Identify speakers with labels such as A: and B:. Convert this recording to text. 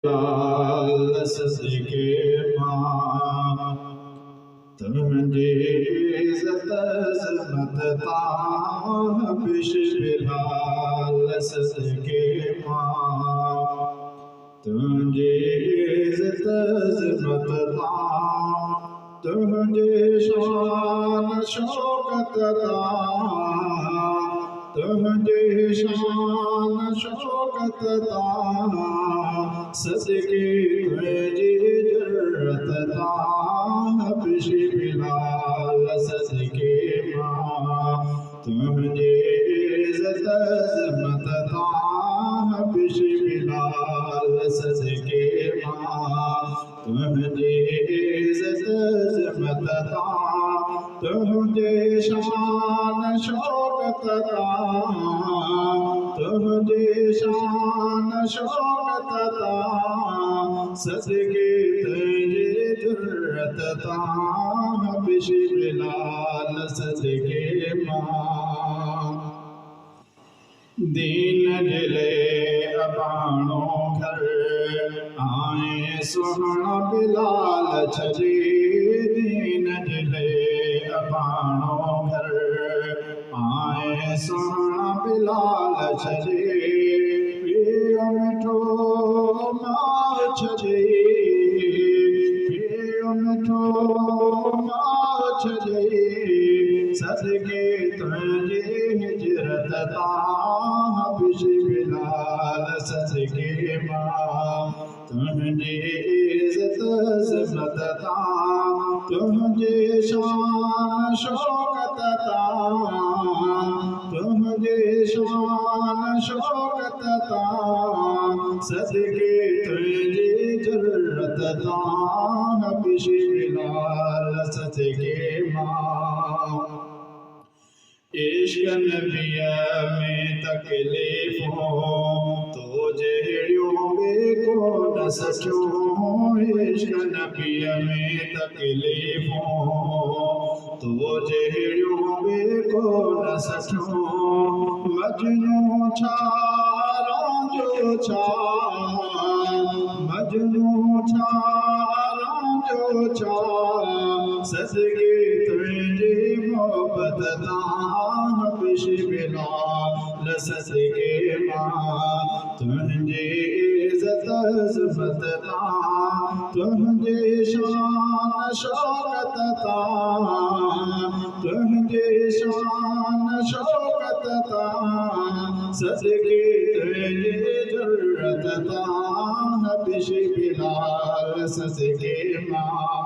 A: लाल सदके मां तुंहिंजी इज़्ज़त अज़मत तां बिश बिलाल सदके मां तुंहिंजी इज़्ज़त अज़मत तां तुंहिंजी शान शौकत तां तुंहिंजी शान शौकत तां सदके तुंहिंजी जुर्रत तां बिश बिलाल सदके मां तुंहिंजी इज़्ज़त अज़मत तां बिश बिलाल सदके मां तुंहिंजी इज़्ज़त अज़मत तां तुंहिंजी शान शौकत तां तुंहिंजी शान शौकत तां सदके तुंहिंजी जुर्रत तां बिश बिलाल सदके मां दीन दिले अबाणो घर आए सुहिणा बिलाल छॾे दीन दिले अबाणो घर आए सुहिणा बिलाल छॾे पियो मिठो मां छॾे पियो मिठो मां छॾे सदके तुंहिंजी हिजरत तां बिश बिलाल सदके मां तुंहिंजी इज़्ज़त अज़मत तां तुंहिंजी शान शौकत तां तुंहिंजी शान शौकत तां सदके तुंहिंजी जुर्रत तां बिश बिलाल सदके मां इश्क नबीअ में तकलीफ़ूं तो जहिड़ियूं बि कोन सचियूं इश्क नबीअ में तकलीफ़ूं तो जहिड़ियूं बि कोन सचियूं मजनू छा रांझो छा मजनू छा रांझो छा सदके तुंहिंजी मोहबत तां बिश बिलाल सदके मां तुंहिंजी इज़्ज़त अज़मत तां तुंहिंजी शान शौकत तां तुंहिंजी शान शौकत तां सदके तुंहिंजी जुर्रत तां बिश बिलाल सदके मां